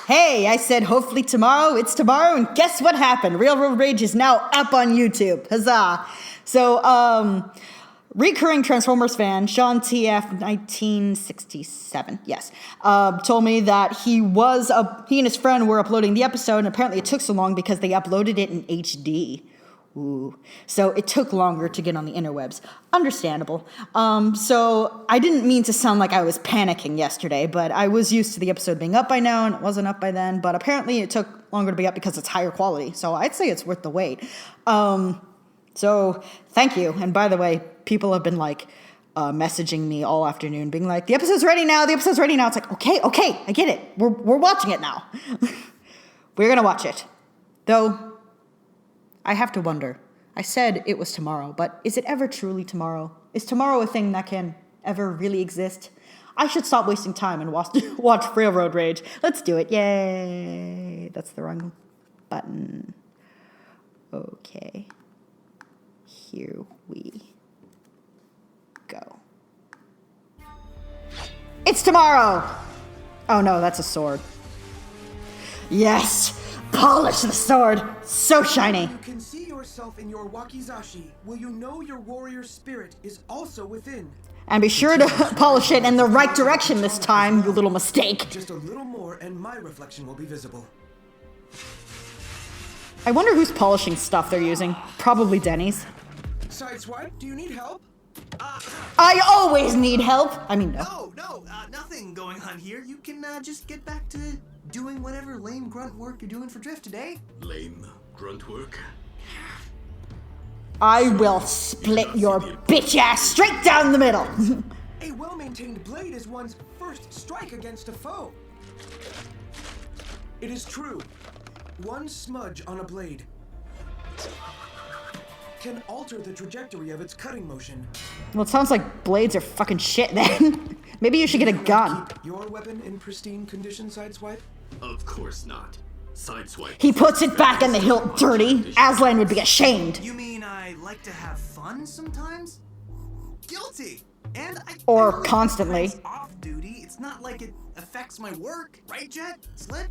Hey, I said hopefully tomorrow. It's tomorrow, and guess what happened? Railroad Rage is now up on YouTube. Huzzah! So, recurring Transformers fan, Sean TF 1967, yes, told me that he and his friend were uploading the episode, and apparently it took so long because they uploaded it in HD. Ooh. So it took longer to get on the interwebs. Understandable. So I didn't mean to sound like I was panicking yesterday, but I was used to the episode being up by now, and it wasn't up by then, but apparently it took longer to be up because it's higher quality, so I'd say it's worth the wait. So thank you, and by the way, people have been like messaging me all afternoon being like, the episode's ready now. It's like, okay, I get it. We're watching it now. We're gonna watch it. Though, I have to wonder. I said it was tomorrow, but is it ever truly tomorrow? Is tomorrow a thing that can ever really exist? I should stop wasting time and watch Railroad Rage. Let's do it. Yay. That's the wrong button. Okay. Here we go. It's tomorrow! Oh no, that's a sword. Yes! Polish the sword! So shiny! You can see yourself in your wakizashi. Will you know your warrior spirit is also within? And be sure to polish it in the right direction this time, you little mistake. Just a little more and my reflection will be visible. I wonder who's polishing stuff they're using. Probably Denny's. Sideswipe, do you need help? I always need help! I mean, no. No, nothing going on here. You can just get back to doing whatever lame grunt work you're doing for Drift today. Lame grunt work? I will split your bitch ass straight down the middle! A well-maintained blade is one's first strike against a foe. It is true. One smudge on a blade can alter the trajectory of its cutting motion. Well, it sounds like blades are fucking shit then. Maybe you should get a gun. Keep your weapon in pristine condition, Sideswipe? Of course not. Sideswipe. He puts it back in the hilt dirty. Aslan would be ashamed. You mean I like to have fun sometimes? Guilty. And Or I really constantly. keep off duty. It's not like it affects my work, right, Jet? Slip?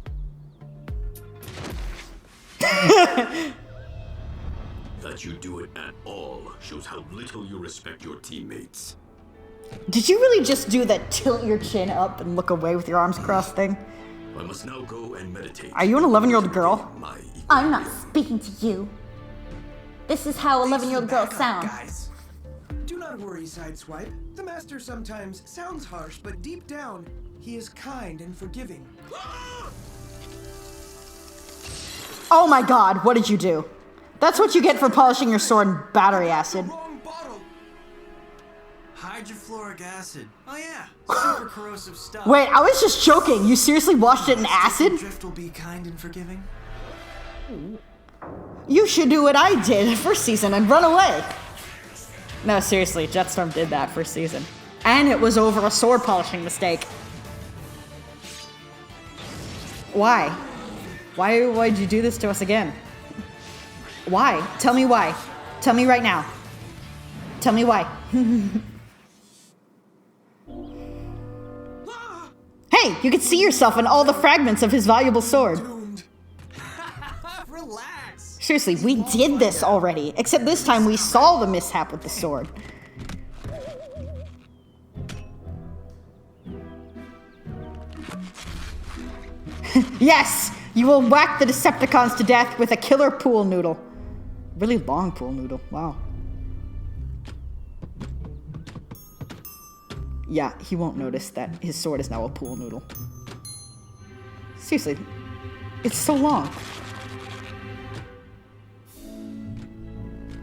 That you do it at all shows how little you respect your teammates. Did you really just do that tilt your chin up and look away with your arms crossed thing? I must now go and meditate. Are you an 11-year-old girl? I'm not speaking to you. This is how 11-year-old girls sound. Guys. Do not worry, Sideswipe. The master sometimes sounds harsh, but deep down, he is kind and forgiving. Oh my god, what did you do? That's what you get for polishing your sword in battery acid. Wrong bottle. Hydrofluoric acid. Oh yeah, super corrosive stuff. Wait, I was just joking. You seriously washed it in acid? Drift will be kind and forgiving. You should do what I did first season and run away. No, seriously, Jetstorm did that first season. And it was over a sword polishing mistake. Why? Why'd you do this to us again? Why? Tell me why. Tell me right now. Tell me why. Hey, you can see yourself in all the fragments of his valuable sword. Relax. Seriously, we did this already, except this time we saw the mishap with the sword. Yes! You will whack the Decepticons to death with a killer pool noodle. Really long pool noodle, wow. Yeah, he won't notice that his sword is now a pool noodle. Seriously, it's so long.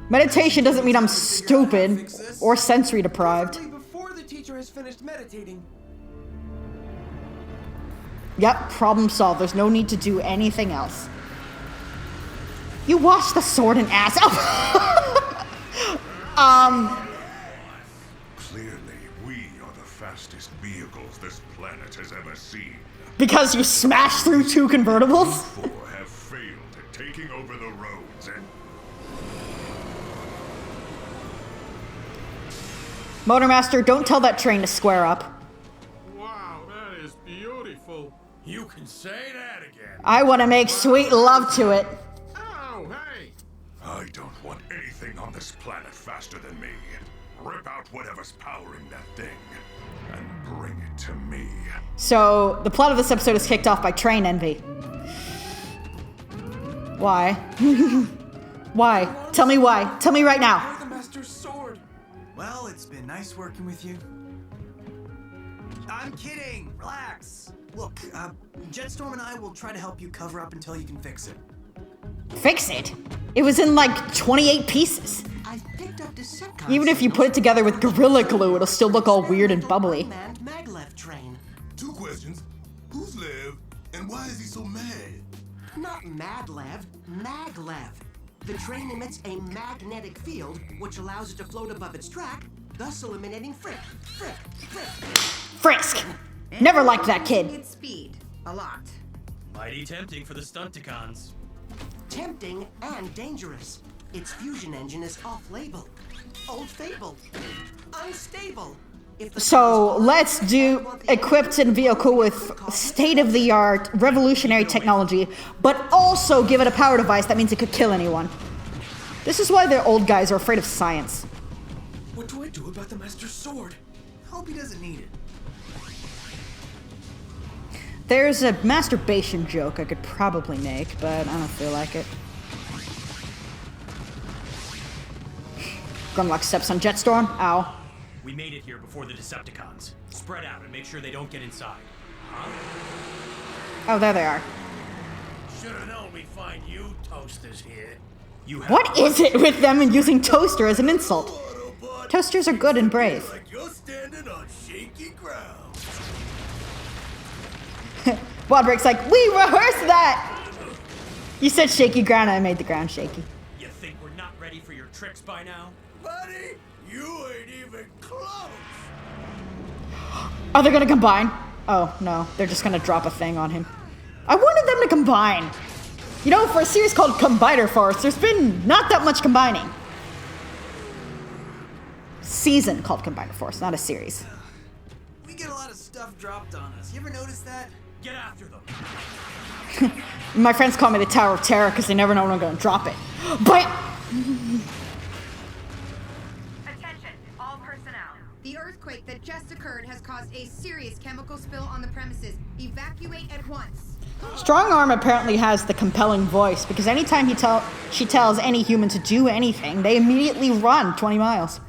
Meditation doesn't mean I'm stupid or sensory deprived. Before the teacher has finished meditating. Yep, problem solved. There's no need to do anything else. You washed the sword in acid. Clearly, we are the fastest vehicles this planet has ever seen. Because you smashed through 2 convertibles? You 4 have failed at taking over the roads and... Motormaster, don't tell that train to square up. Wow, that is beautiful. You can say that again. I want to make sweet love to it. Oh, hey. I don't want anything on this planet faster than me. Rip out whatever's powering that thing and bring it to me. So, the plot of this episode is kicked off by train envy. Why? Why? Tell me why. Tell me right now. You're the Master's sword. Well, it's been nice working with you. I'm kidding. Relax. Look, Jetstorm and I will try to help you cover up until you can fix it. Fix it? It was in like 28 pieces. I picked up Decepticons. Even if you put it together with Gorilla Glue, it'll still look all weird and bubbly. Unmanned maglev train. 2 questions. Who's Lev, and why is he so mad? Not Madlev, maglev. The train emits a magnetic field, which allows it to float above its track, thus eliminating frisk. Frisk! Never liked that kid. Its speed. A lot. Mighty tempting for the Stunticons. Tempting and dangerous. Its fusion engine is off-label. Old fable. Unstable. If the So let's do equipped and vehicle with state-of-the-art revolutionary technology, but also give it a power device that means it could kill anyone. This is why the old guys are afraid of science. What do I do about the Master's sword? Hope he doesn't need it. There's a masturbation joke I could probably make, but I don't feel like it. Grumlock steps on Jetstorm. Ow. We made it here before the Decepticons. Spread out and make sure they don't get inside. Huh? Oh, there they are. Should have known we'd find you toasters here. You have What is it with them and using toaster as an insult? Autobot, Toasters are good and brave. like you're standing on shaky ground. Wildbreak's like, we rehearsed that! You said shaky ground, I made the ground shaky. You think we're not ready for your tricks by now? Buddy, you ain't even close. Are they gonna combine? Oh, no. They're just gonna drop a thing on him. I wanted them to combine. You know, for a series called Combiner Force, there's been not that much combining. Season called Combiner Force, not a series. We get a lot of stuff dropped on us. You ever notice that? Get after them. My friends call me the Tower of Terror because they never know when I'm gonna drop it. But Attention, all personnel. The earthquake that just occurred has caused a serious chemical spill on the premises. Evacuate at once. Strongarm apparently has the compelling voice because anytime she tells any human to do anything, they immediately run 20 miles.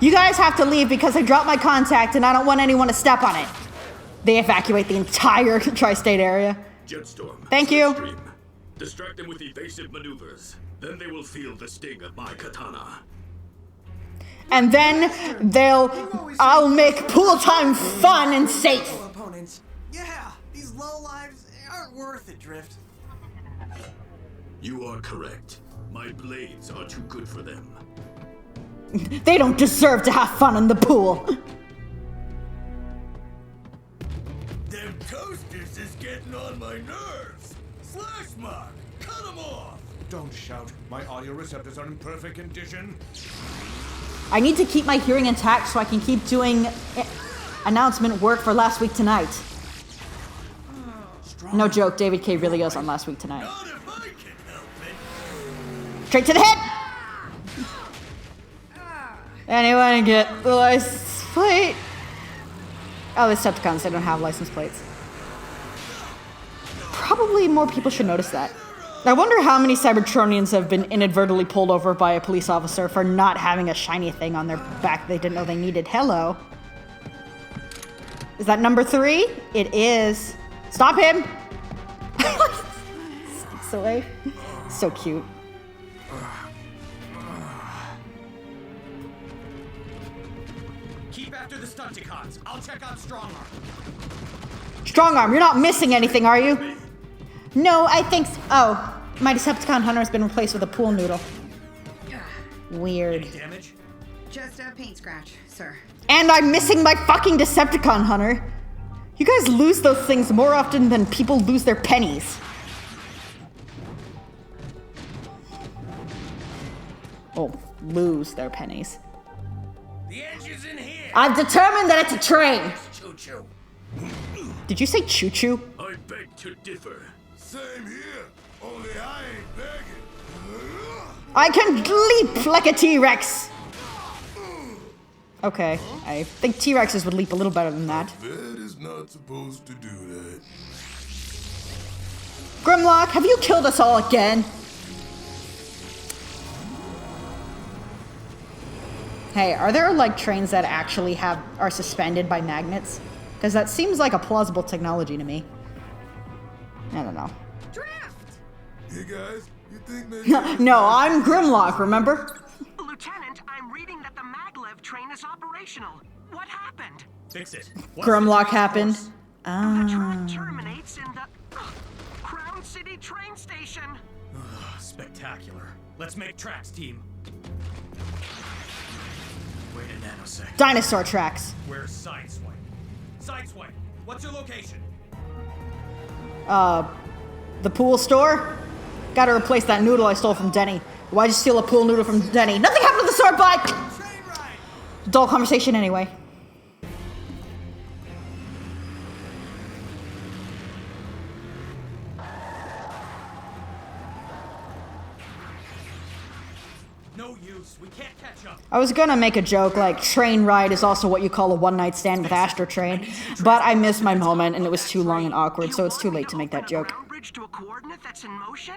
You guys have to leave because I dropped my contact and I don't want anyone to step on it. They evacuate the entire tri-state area. Jetstorm. Thank you. Slipstream. Distract them with evasive maneuvers. Then they will feel the sting of my katana. And then I'll make pool time fun and safe. Opponents. Yeah, these lowlives aren't worth it, Drift. You are correct. My blades are too good for them. They don't deserve to have fun in the pool. Them toasters is getting on my nerves. Slash mark, cut them off. Don't shout. My audio receptors are in perfect condition. I need to keep my hearing intact so I can keep doing announcement work for Last Week Tonight. No joke, David K. really goes on Last Week Tonight. Not if I can help it. Straight to the head! Anyone get the license plate? Oh, the Decepticons, they don't have license plates. Probably more people should notice that. I wonder how many Cybertronians have been inadvertently pulled over by a police officer for not having a shiny thing on their back they didn't know they needed. Hello. Is that number 3? It is. Stop him! Sneaks away. So cute. Keep after the Stunticons. I'll check out Strongarm. Strongarm, you're not missing anything, are you? No, I think so. Oh, my Decepticon hunter has been replaced with a pool noodle. Weird. Any damage? Just a paint scratch, sir. And I'm missing my fucking Decepticon hunter. You guys lose those things more often than people lose their pennies. Oh, lose their pennies. The engine's in here. I've determined that it's a train. Choo-choo. Did you say choo-choo? I beg to differ. Same here, only I ain't begging. I can leap like a T-Rex. Okay, I think T-Rexes would leap a little better than that. That is not supposed to do that. Grimlock, have you killed us all again? Hey, are there like trains that actually are suspended by magnets? Because that seems like a plausible technology to me. I don't know. Drift! Hey guys, you think maybe... No, I'm Grimlock, remember? Lieutenant, I'm reading that the maglev train is operational. What happened? Fix it. Grimlock happened. The Ah. track terminates in the Crown City train station. Spectacular. Let's make tracks, team. Wait a nanosecond. Dinosaur tracks. Where's Sideswipe? Sideswipe, what's your location? The pool store? Gotta replace that noodle I stole from Denny. Why'd you steal a pool noodle from Denny? Nothing happened to the sword bike! Dull conversation anyway. No use. We can't catch up. I was gonna make a joke like train ride is also what you call a one-night stand with Astro Train, but I missed my moment and it was too long and awkward, so it's too late to make that joke. Ground bridge to a coordinate that's in motion?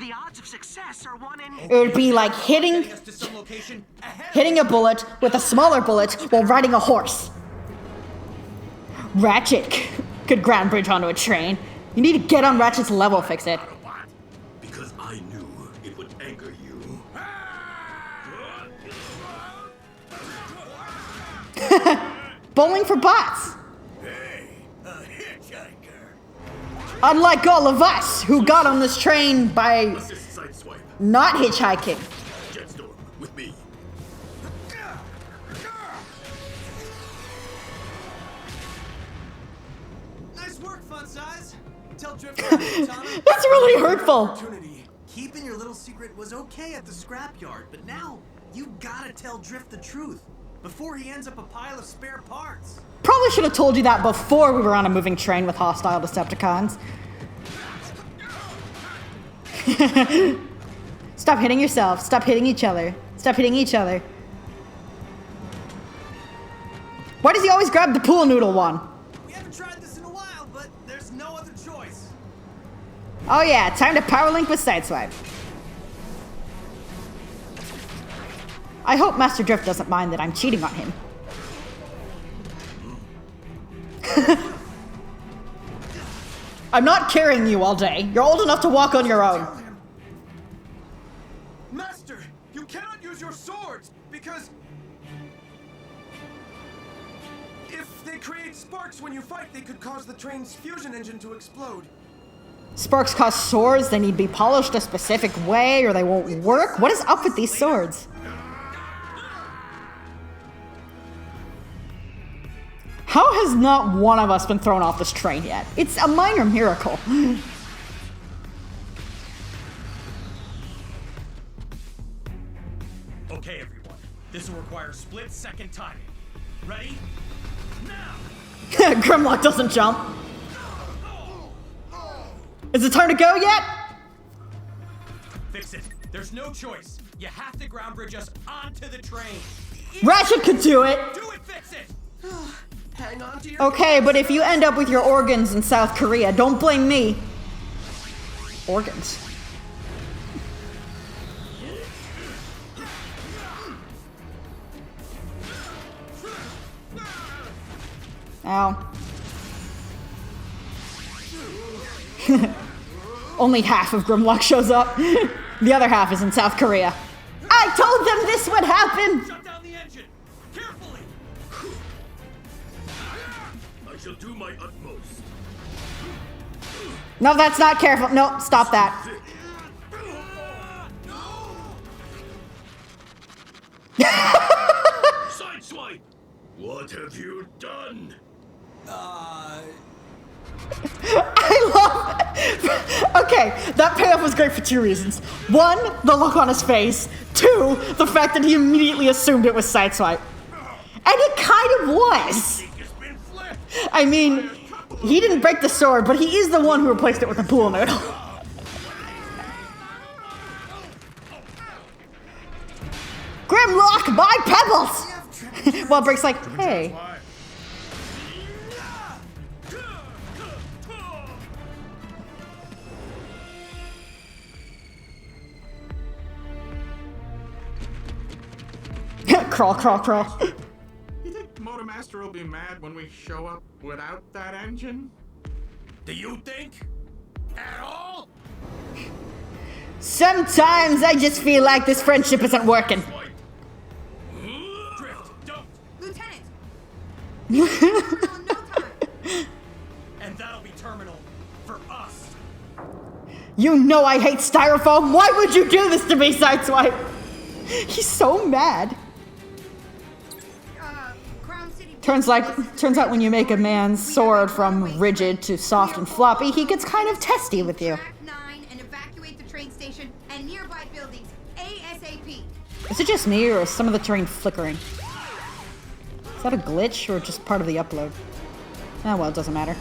The odds of success are 1 in... It would be like hitting Getting us to some location ahead. a bullet with a smaller bullet while riding a horse. Ratchet could ground bridge onto a train. You need to get on Ratchet's level, fix it. Because I knew it would anger you. Bowling for bots. Hey, a hitchhiker. Unlike all of us who got on this train by Assist Sideswipe. not hitchhiking. Jetstorm, with me. Nice work, Fun Size. Tell Drift about it, Tommy. That's really hurtful. Opportunity. Keeping your little secret was okay at the scrapyard, but now you gotta tell Drift the truth before he ends up a pile of spare parts. Probably should have told you that before we were on a moving train with hostile Decepticons. Stop hitting yourself. Stop hitting each other. Stop hitting each other. Why does he always grab the pool noodle one? We haven't tried this in a while, but there's no other choice. Oh yeah, time to power link with Sideswipe. I hope Master Drift doesn't mind that I'm cheating on him. I'm not carrying you all day. You're old enough to walk on your own. Tell him. Master, you cannot use your swords because if they create sparks when you fight, they could cause the train's fusion engine to explode. Sparks cause swords, they need to be polished a specific way or they won't work. What is up with these swords? How has not one of us been thrown off this train yet? It's a minor miracle. Okay, everyone. This will require split-second timing. Ready? Now! Grimlock doesn't jump. Is it time to go yet? Fix it. There's no choice. You have to ground bridge us onto the train. Ratchet could do it. Do it, fix it! Hang on to your... Okay, but if you end up with your organs in South Korea, don't blame me. Organs. Ow. Only half of Grimlock shows up. The other half is in South Korea. I told them this would happen! Shut down the engine! Carefully! I shall do my utmost. No, that's not careful. No, stop that. Sideswipe! What have you done? I love it. Okay, that payoff was great for two reasons. One, the look on his face. Two, the fact that he immediately assumed it was Sideswipe. And it kind of was. It's been flipped. I mean, He didn't break the sword, but he is the one who replaced it with a pool noodle. Grimlock, my pebbles! Well, Brick's like, hey. Crawl, crawl, crawl. You think Motormaster will be mad when we show up without that engine? Do you think? At all? Sometimes I just feel like this friendship isn't working. Drift, don't! Lieutenant! And that'll be terminal for us. You know I hate styrofoam. Why would you do this to me, Sideswipe? He's so mad. Crown City. Turns out when you make a man's sword from rigid to soft and floppy, he gets kind of testy with you. Track 9 and evacuate the train station and nearby buildings ASAP. Is it just me, or is some of the terrain flickering? Is that a glitch, or just part of the upload? Oh well, it doesn't matter.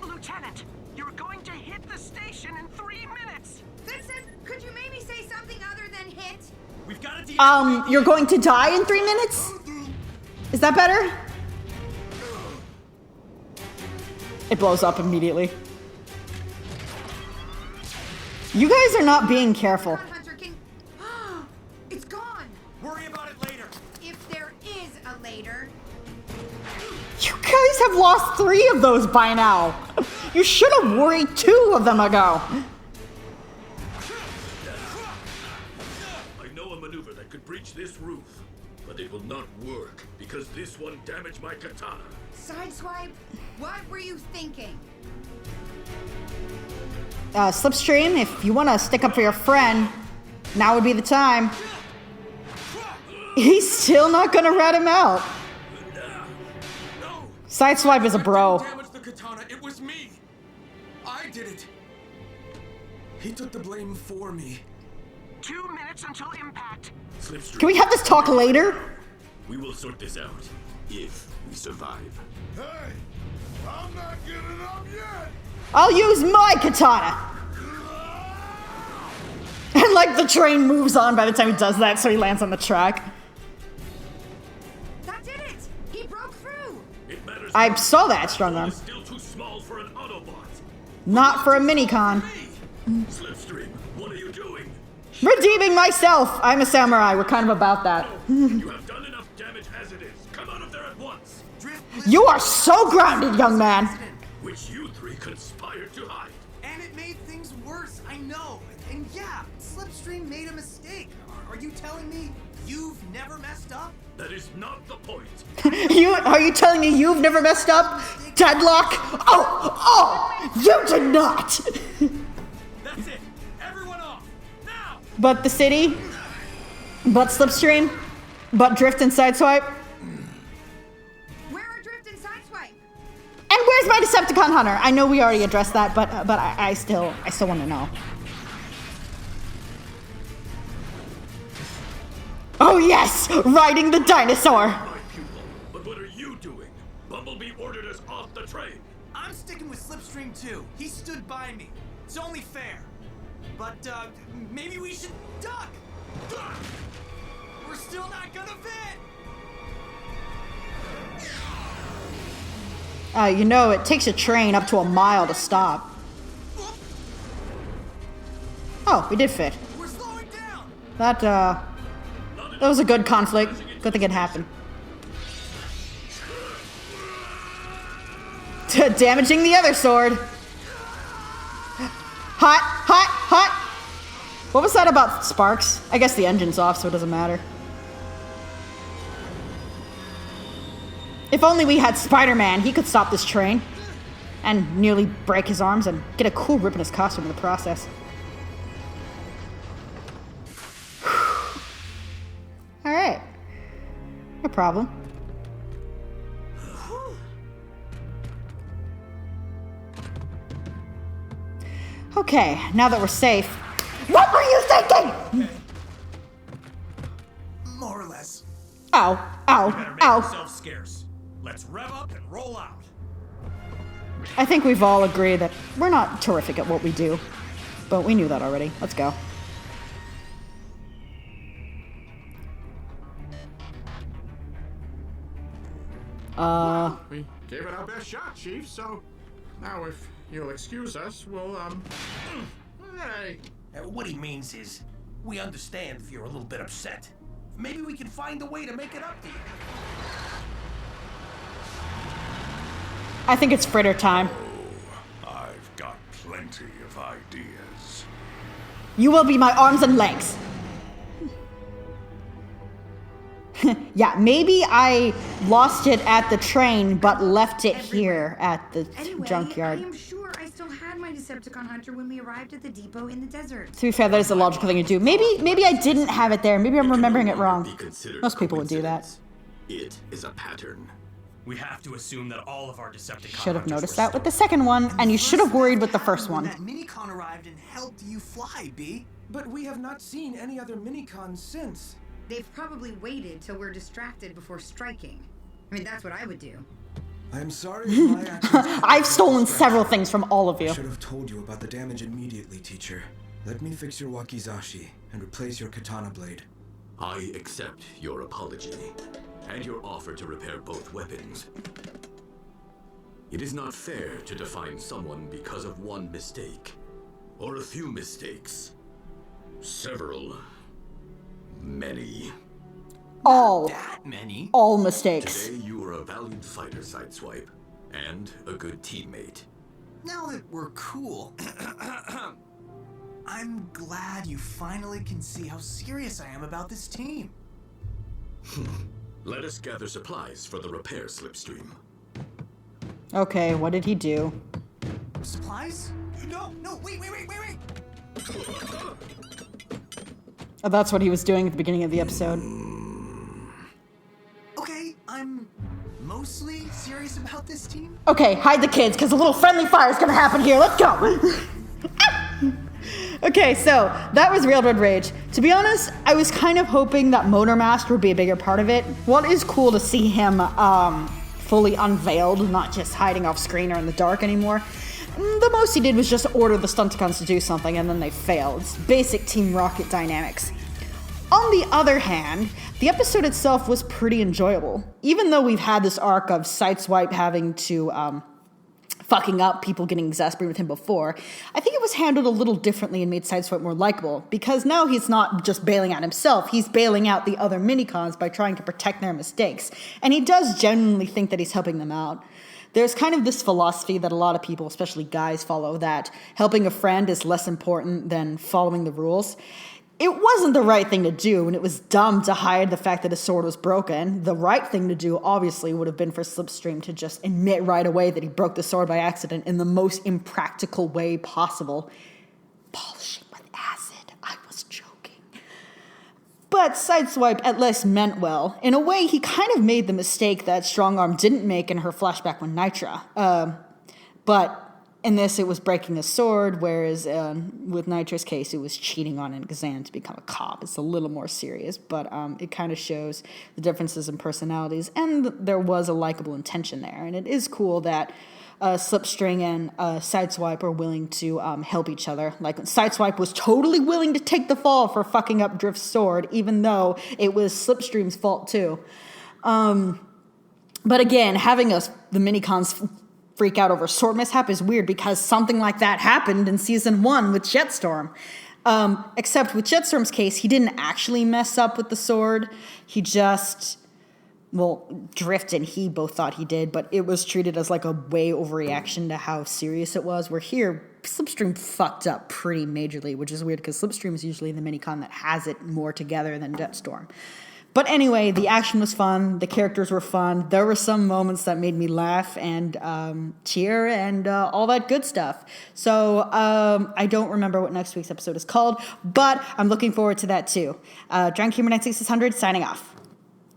Lieutenant, you're going to hit the station in 3 minutes. Vincent, could you maybe say something other than hit? We've got to You're going to die in 3 minutes? Is that better? It blows up immediately. You guys are not being careful. Hunter can... It's gone. Worry about it later. If there is a later. You guys have lost 3 of those by now. You should have worried 2 of them ago. I know a maneuver that could breach this roof, but it will not work because this one damaged my katana. Sideswipe, what were you thinking? Slipstream, if you want to stick up for your friend, now would be the time. He's still not gonna rat him out. No! Sideswipe is a bro. Damage the katana. It was me. I did it. He took the blame for me. 2 minutes until impact. Slipstream. Can we have this talk later? We will sort this out if we survive. Hey, I'm not getting up yet. I'll use my katana. And like the train moves on by the time he does that, so he lands on the track. That did it! He broke through! It matters. I saw that strong arm. It's still too small for an Autobot. Not for a minicon. Slipstream, what are you doing? Redeeming myself. I'm a samurai. We're kind of about that. You have done enough damage as it is. Come out of there at once. You are so grounded, young man. Which you 3 conspired to hide. And it made things worse, I know. And yeah, Slipstream made a mistake. Are you telling me you've never messed up? That is not the point. Are you telling me you've never messed up? Deadlock? Oh, you did not. That's it. Everyone off. Now! But the city? But Slipstream? But Drift and Sideswipe? Where are Drift and Sideswipe? And where's my Decepticon hunter? I know we already addressed that, but I still want to know. Oh yes, riding the dinosaur. My pupil. But what are you doing? Bumblebee ordered us off the train. I'm sticking with Slipstream too. He stood by me. It's only fair. But, maybe we should duck. We're still not gonna fit. You know, it takes a train up to a mile to stop. Oh, we did fit. We're slowing down. That was a good conflict. Good thing it happened. Damaging the other sword. Hot, hot, hot. What was that about sparks? I guess the engine's off, so it doesn't matter. If only we had Spider-Man, he could stop this train. And nearly break his arms and get a cool rip in his costume in the process. Alright. No problem. Okay, now that we're safe. What were you thinking? More or less. Ow, Better ow, make ow. yourself scarce. Let's rev up and roll out. I think we've all agreed that we're not terrific at what we do. But we knew that already. Let's go. We gave it our best shot, Chief, so now if you'll excuse us, we'll, hey. What he means is, we understand if you're a little bit upset. Maybe we can find a way to make it up to you. I think it's fritter time. I've got plenty of ideas. You will be my arms and legs. Yeah, maybe I lost it at the train, but left it here at the junkyard. I am sure I still had my Decepticon hunter when we arrived at the depot in the desert. To be fair, that is the logical thing to do. Maybe I didn't have it there. Maybe I'm remembering it wrong. Most people would do that. It is a pattern. We have to assume that all of our Decepticon Should have hunters noticed were that with the second one, and you should have worried with the first one. That minicon arrived and helped you fly, B. But we have not seen any other minicons since. They've probably waited till we're distracted before striking. I mean, that's what I would do. I am sorry if my actions... I've stolen several things from all of I you. should have told you about the damage immediately, teacher. Let me fix your wakizashi and replace your katana blade. I accept your apology and your offer to repair both weapons. It is not fair to define someone because of one mistake, or a few mistakes. Several. Many. All mistakes. Today you are a valiant fighter, Sideswipe, and a good teammate. Now that we're cool, I'm glad you finally can see how serious I am about this team. Let us gather supplies for the repair slipstream. Okay, what did he do? Supplies? No, wait. Oh, that's what he was doing at the beginning of the episode. Okay, I'm mostly serious about this team. Okay, hide the kids, because a little friendly fire is gonna happen here. Let's go! Okay, so that was Railroad Rage. To be honest, I was kind of hoping that Motormaster would be a bigger part of it. Well, it is cool to see him fully unveiled, not just hiding off screen or in the dark anymore. The most he did was just order the Stunticons to do something, and then they failed. It's basic Team Rocket dynamics. On the other hand, the episode itself was pretty enjoyable. Even though we've had this arc of Sideswipe having to fucking up, people getting exasperated with him before, I think it was handled a little differently and made Sideswipe more likable, because now he's not just bailing out himself, he's bailing out the other minicons by trying to protect their mistakes. And he does genuinely think that he's helping them out. There's kind of this philosophy that a lot of people, especially guys, follow, that helping a friend is less important than following the rules. It wasn't the right thing to do, and it was dumb to hide the fact that his sword was broken. The right thing to do, obviously, would have been for Slipstream to just admit right away that he broke the sword by accident in the most impractical way possible. Polishing with acid. I was joking. But Sideswipe at least meant well. In a way, he kind of made the mistake that Strongarm didn't make in her flashback with Nitra. But in this, it was breaking a sword, whereas with Nitra's case, it was cheating on an exam to become a cop. It's a little more serious, but it kind of shows the differences in personalities, and there was a likable intention there. And it is cool that Slipstring and Sideswipe are willing to help each other. Like, Sideswipe was totally willing to take the fall for fucking up Drift's sword, even though it was Slipstream's fault too. But again, having the minicons freak out over sword mishap is weird, because something like that happened in season 1 with Jetstorm. Except with Jetstorm's case, he didn't actually mess up with the sword. He just, Drift and he both thought he did, but it was treated as like a way overreaction to how serious it was. Where here, Slipstream fucked up pretty majorly, which is weird because Slipstream is usually the minicon that has it more together than Jetstorm. But anyway, the action was fun, the characters were fun, there were some moments that made me laugh and cheer and all that good stuff. So I don't remember what next week's episode is called, but I'm looking forward to that too. Drunk Humor 96600 signing off.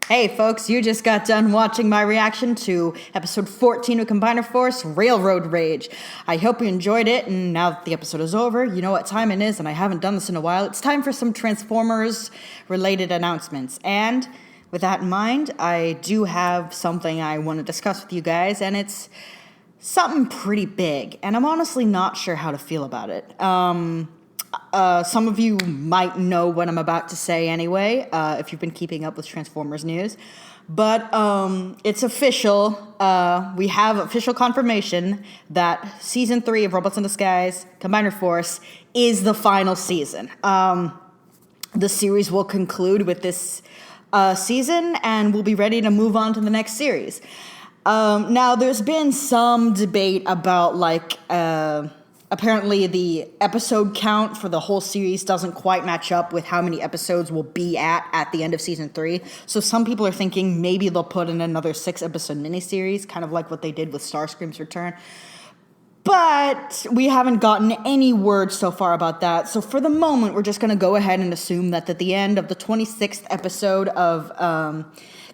Hey folks, you just got done watching my reaction to episode 14 of Combiner Force, Railroad Rage. I hope you enjoyed it, and now that the episode is over, you know what time it is, and I haven't done this in a while. It's time for some Transformers-related announcements. And with that in mind, I do have something I want to discuss with you guys, and it's something pretty big, and I'm honestly not sure how to feel about it. Some of you might know what I'm about to say anyway, if you've been keeping up with Transformers news. But it's official. We have official confirmation that Season 3 of Robots in Disguise Combiner Force is the final season. The series will conclude with this season, and we'll be ready to move on to the next series. Now, there's been some debate about, like, apparently the episode count for the whole series doesn't quite match up with how many episodes will be at the end of Season 3. So some people are thinking maybe they'll put in another 6-episode miniseries, kind of like what they did with Starscream's return. But we haven't gotten any word so far about that. So for the moment, we're just going to go ahead and assume that at the end of the 26th episode of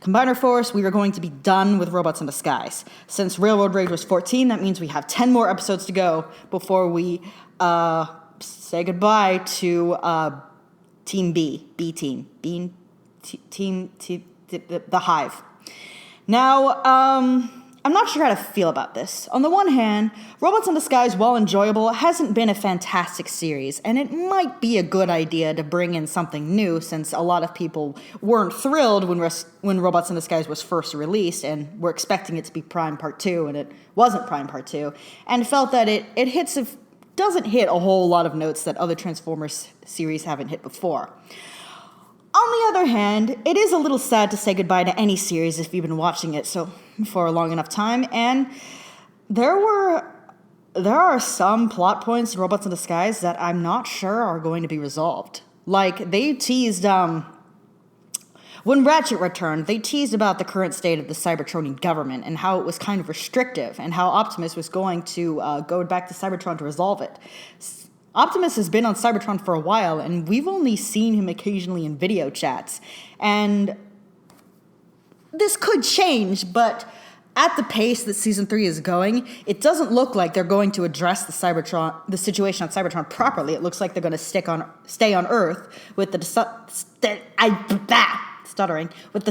Combiner Force, we are going to be done with Robots in Disguise. Since Railroad Rage was 14, that means we have 10 more episodes to go before we say goodbye to Team B-Team, the Hive. Now, I'm not sure how to feel about this. On the one hand, Robots in Disguise, while enjoyable, hasn't been a fantastic series, and it might be a good idea to bring in something new, since a lot of people weren't thrilled when Robots in Disguise was first released, and were expecting it to be Prime Part 2, and it wasn't Prime Part 2, and felt that it doesn't hit a whole lot of notes that other Transformers series haven't hit before. On the other hand, it is a little sad to say goodbye to any series if you've been watching it for a long enough time, and there are some plot points in Robots in Disguise that I'm not sure are going to be resolved. Like, they teased, when Ratchet returned, they teased about the current state of the Cybertronian government and how it was kind of restrictive, and how Optimus was going to go back to Cybertron to resolve it. Optimus has been on Cybertron for a while, and we've only seen him occasionally in video chats. And this could change, but at the pace that Season 3 is going, it doesn't look like they're going to address the situation on Cybertron properly. It looks like they're going to stay on Earth with with the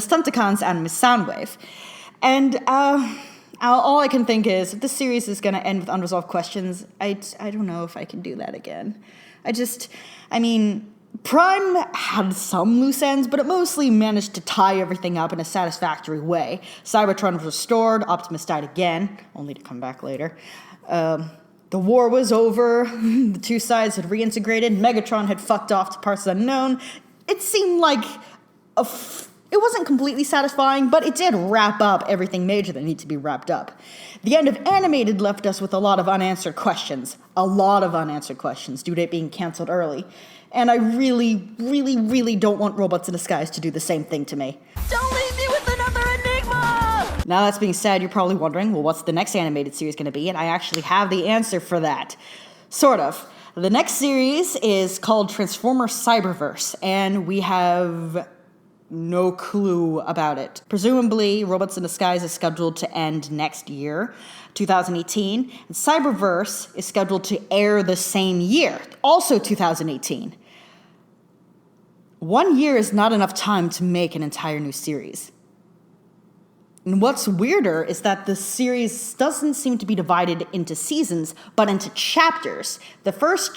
Stunticons and Miss Soundwave. And all I can think is, if this series is going to end with unresolved questions, I don't know if I can do that again. Prime had some loose ends, but it mostly managed to tie everything up in a satisfactory way. Cybertron was restored, Optimus died again, only to come back later. The war was over, the two sides had reintegrated, Megatron had fucked off to parts unknown. It seemed like it wasn't completely satisfying, but it did wrap up everything major that needed to be wrapped up. The end of Animated left us with a lot of unanswered questions. A lot of unanswered questions due to it being canceled early. And I really, really, really don't want Robots in Disguise to do the same thing to me. Don't leave me with another enigma! Now that's being said, you're probably wondering, well, what's the next animated series going to be? And I actually have the answer for that. Sort of. The next series is called Transformers Cyberverse, and we have no clue about it. Presumably, Robots in Disguise is scheduled to end next year, 2018, and Cyberverse is scheduled to air the same year, also 2018. 1 year is not enough time to make an entire new series. And what's weirder is that the series doesn't seem to be divided into seasons, but into chapters. The first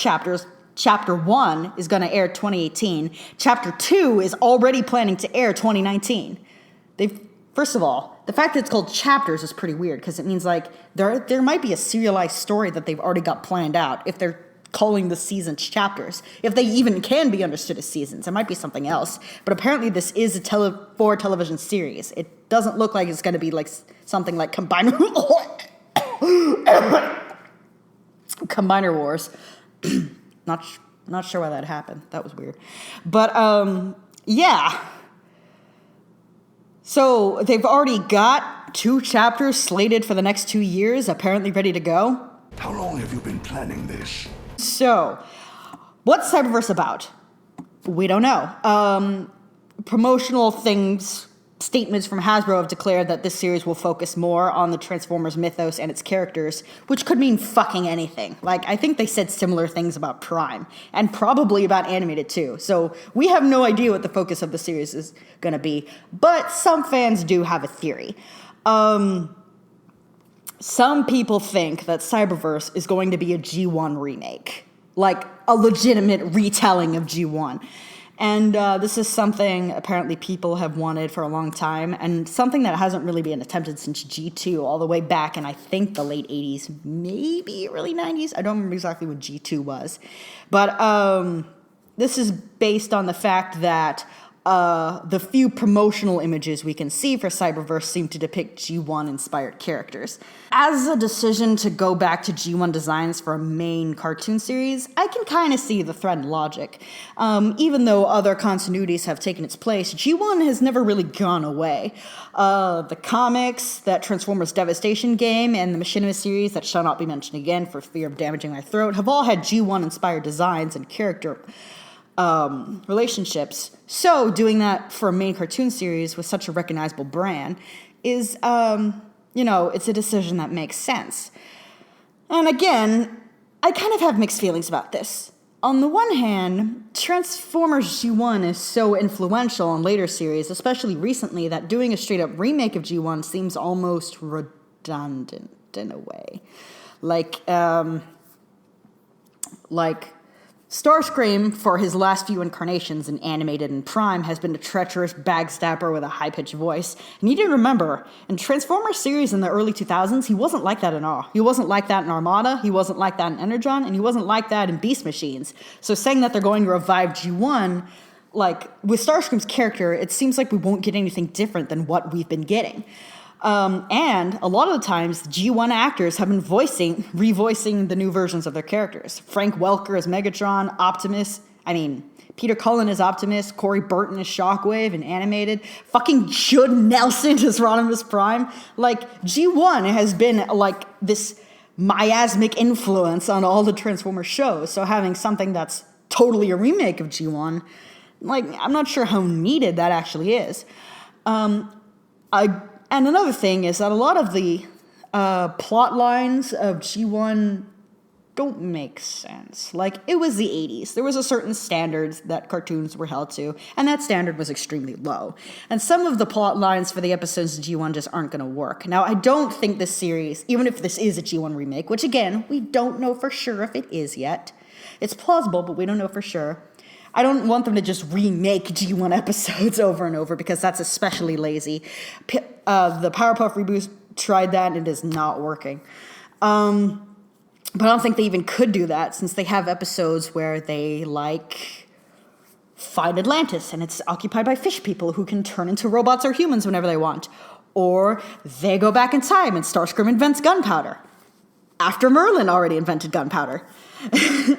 Chapter 1 is going to air 2018. Chapter 2 is already planning to air 2019. First of all, the fact that it's called chapters is pretty weird, because it means like there might be a serialized story that they've already got planned out if they're calling the seasons chapters. If they even can be understood as seasons, it might be something else. But apparently this is a television series. It doesn't look like it's going to be like something like Combiner Wars. Not sure why that happened. That was weird. But, yeah. So, they've already got 2 chapters slated for the next 2 years, apparently ready to go. How long have you been planning this? So, what's Cyberverse about? We don't know. Promotional statements from Hasbro have declared that this series will focus more on the Transformers mythos and its characters, which could mean fucking anything. Like, I think they said similar things about Prime, and probably about Animated too. So we have no idea what the focus of the series is gonna be, but some fans do have a theory. some people think that Cyberverse is going to be a G1 remake, like a legitimate retelling of G1. And this is something apparently people have wanted for a long time, and something that hasn't really been attempted since G2, all the way back in, I think, the late 80s, maybe early 90s. I don't remember exactly what G2 was. But this is based on the fact that the few promotional images we can see for Cyberverse seem to depict G1-inspired characters. As a decision to go back to G1 designs for a main cartoon series, I can kind of see the thread and logic. Even though other continuities have taken its place, G1 has never really gone away. The comics, that Transformers Devastation game, and the Machinima series that shall not be mentioned again for fear of damaging my throat have all had G1-inspired designs and character relationships. So doing that for a main cartoon series with such a recognizable brand is, it's a decision that makes sense. And again, I kind of have mixed feelings about this. On the one hand, Transformers G1 is so influential in later series, especially recently, that doing a straight-up remake of G1 seems almost redundant in a way. Like Starscream, for his last few incarnations in animated and Prime, has been a treacherous backstabber with a high-pitched voice. And you need to remember, in Transformers series in the early 2000s, he wasn't like that in Awe. He wasn't like that in Armada, he wasn't like that in Energon, and he wasn't like that in Beast Machines. So saying that they're going to revive G1, with Starscream's character, it seems like we won't get anything different than what we've been getting. And a lot of the times, G1 actors have been revoicing the new versions of their characters. Frank Welker as Megatron, Peter Cullen as Optimus, Corey Burton as Shockwave and animated, fucking Judd Nelson as Rodimus Prime. G1 has been, this miasmic influence on all the Transformers shows, so having something that's totally a remake of G1, I'm not sure how needed that actually is. And another thing is that a lot of the plot lines of G1 don't make sense. It was the 80s. There was a certain standard that cartoons were held to, and that standard was extremely low. And some of the plot lines for the episodes of G1 just aren't going to work. Now, I don't think this series, even if this is a G1 remake, which again, we don't know for sure if it is yet. It's plausible, but we don't know for sure. I don't want them to just remake G1 episodes over and over because that's especially lazy. The Powerpuff reboot tried that and it is not working. But I don't think they even could do that since they have episodes where they find Atlantis and it's occupied by fish people who can turn into robots or humans whenever they want. Or they go back in time and Starscream invents gunpowder after Merlin already invented gunpowder.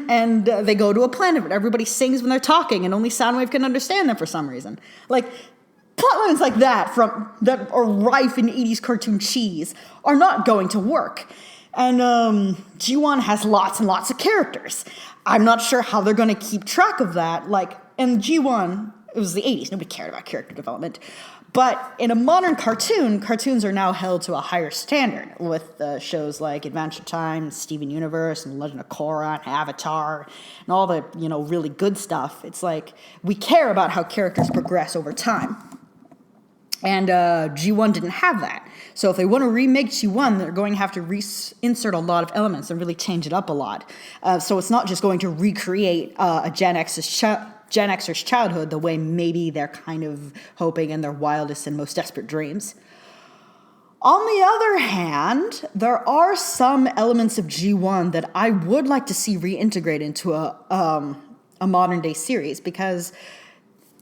And they go to a planet where everybody sings when they're talking and only Soundwave can understand them for some reason. Plotlines like that that are rife in 80s cartoon cheese are not going to work. And G1 has lots and lots of characters. I'm not sure how they're going to keep track of that. In G1, it was the 80s. Nobody cared about character development. But in a modern cartoon, cartoons are now held to a higher standard with shows like Adventure Time, Steven Universe, and Legend of Korra, and Avatar, and all the, really good stuff. It's we care about how characters progress over time. And G1 didn't have that. So if they want to remake G1, they're going to have to insert a lot of elements and really change it up a lot. So it's not just going to recreate a Gen Xer's childhood the way maybe they're kind of hoping in their wildest and most desperate dreams. On the other hand, there are some elements of G1 that I would like to see reintegrate into a modern-day series because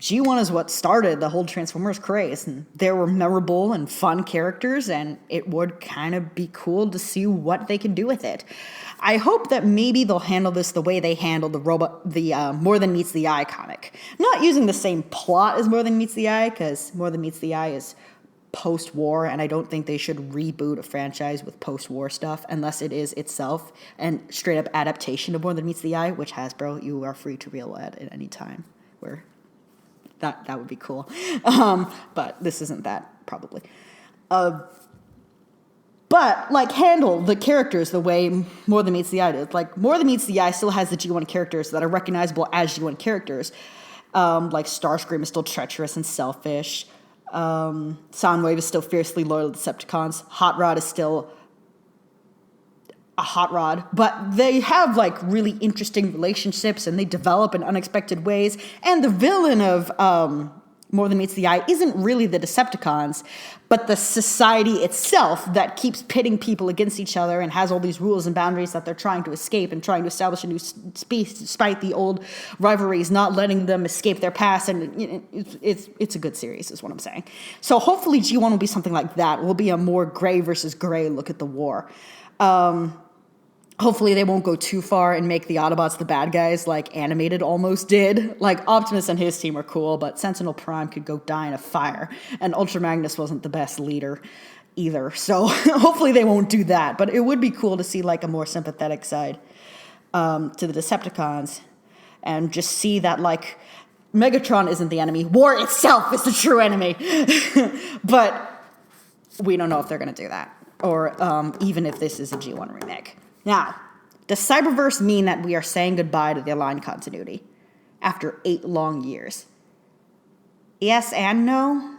G1 is what started the whole Transformers craze, and there were memorable and fun characters, and it would kind of be cool to see what they can do with it. I hope that maybe they'll handle this the way they handled the More Than Meets the Eye comic. Not using the same plot as More Than Meets the Eye, because More Than Meets the Eye is post-war, and I don't think they should reboot a franchise with post-war stuff unless it is itself and straight-up adaptation of More Than Meets the Eye, which Hasbro, you are free to reel at any time. Where that would be cool. But this isn't that, probably. But, handle the characters the way More Than Meets the Eye did. More Than Meets the Eye still has the G1 characters that are recognizable as G1 characters. Starscream is still treacherous and selfish. Soundwave is still fiercely loyal to Decepticons. Hot Rod is still a hot rod, but they have like really interesting relationships and they develop in unexpected ways. And the villain of More Than Meets the Eye isn't really the Decepticons, but the society itself that keeps pitting people against each other and has all these rules and boundaries that they're trying to escape and trying to establish a new space despite the old rivalries, not letting them escape their past. And it's a good series is what I'm saying. So hopefully G1 will be something like that. It will be a more gray versus gray look at the war. Hopefully they won't go too far and make the Autobots the bad guys like Animated almost did. Like, Optimus and his team are cool, but Sentinel Prime could go die in a fire, and Ultra Magnus wasn't the best leader either. So hopefully they won't do that, but it would be cool to see like a more sympathetic side to the Decepticons and just see that like Megatron isn't the enemy. War itself is the true enemy. But we don't know if they're going to do that, or even if this is a G1 remake. Now, does Cyberverse mean that we are saying goodbye to the aligned continuity after 8 long years? Yes and no.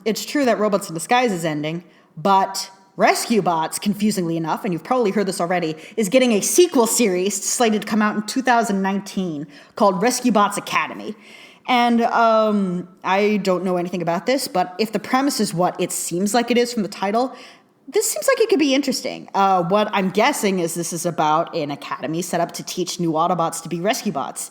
It's true that Robots in Disguise is ending, but Rescue Bots, confusingly enough, and you've probably heard this already, is getting a sequel series slated to come out in 2019 called Rescue Bots Academy. And I don't know anything about this, but if the premise is what it seems like it is from the title, this seems like it could be interesting. What I'm guessing is this is about an academy set up to teach new Autobots to be rescue bots.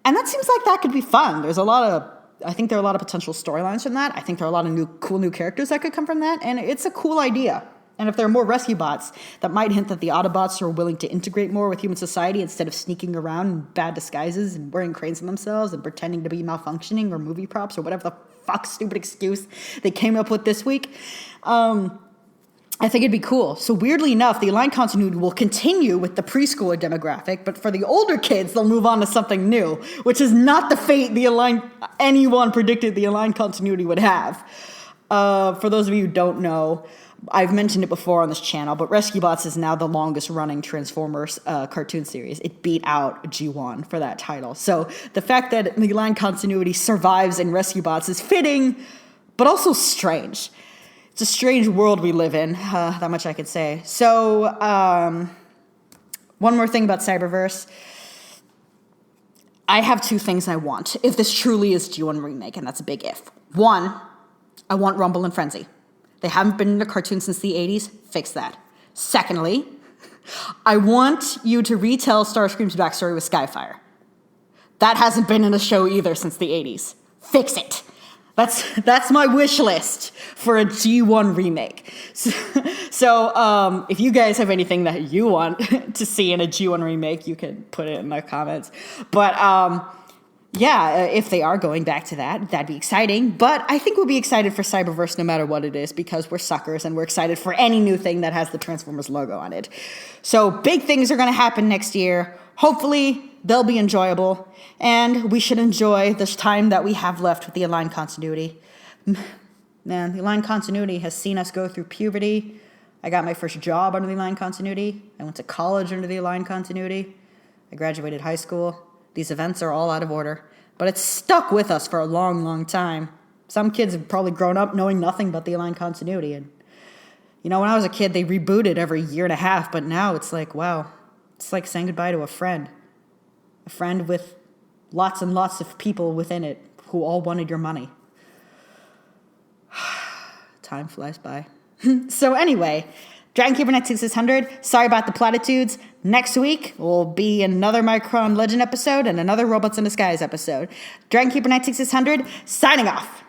And that seems like that could be fun. I think there are a lot of potential storylines from that. I think there are a lot of cool new characters that could come from that. And it's a cool idea. And if there are more rescue bots, that might hint that the Autobots are willing to integrate more with human society instead of sneaking around in bad disguises and wearing cranes on themselves and pretending to be malfunctioning or movie props or whatever the fuck stupid excuse they came up with this week. I think it'd be cool. So weirdly enough, the Aligned continuity will continue with the preschooler demographic, but for the older kids, they'll move on to something new, which is not the fate anyone predicted the Aligned continuity would have. For those of you who don't know, I've mentioned it before on this channel, but Rescue Bots is now the longest running Transformers cartoon series. It beat out G1 for that title. So the fact that the Aligned continuity survives in Rescue Bots is fitting, but also strange. It's a strange world we live in, that much I could say. So, one more thing about Cyberverse. I have 2 things I want, if this truly is G1 remake, and that's a big if. 1, I want Rumble and Frenzy. They haven't been in a cartoon since the 80s. Fix that. Secondly, I want you to retell Starscream's backstory with Skyfire. That hasn't been in a show either since the 80s. Fix it. That's my wish list for a G1 remake. So if you guys have anything that you want to see in a G1 remake, you can put it in the comments. But yeah, if they are going back to that, that'd be exciting. But I think we'll be excited for Cyberverse no matter what it is, because we're suckers and we're excited for any new thing that has the Transformers logo on it. So big things are going to happen next year. Hopefully they'll be enjoyable, and we should enjoy this time that we have left with the Aligned continuity. Man, the Aligned continuity has seen us go through puberty. I got my first job under the Aligned continuity. I went to college under the Aligned continuity. I graduated high school. These events are all out of order, but it's stuck with us for a long, long time. Some kids have probably grown up knowing nothing but the Aligned continuity. And, you know, when I was a kid, they rebooted every year and a half, but now it's like, wow, it's like saying goodbye to a friend. A friend with lots and lots of people within it who all wanted your money. Time flies by. So anyway, Dragon Keeper 96600, sorry about the platitudes. Next week will be another Micron Legend episode and another Robots in Disguise episode. Dragon Keeper 96600, signing off.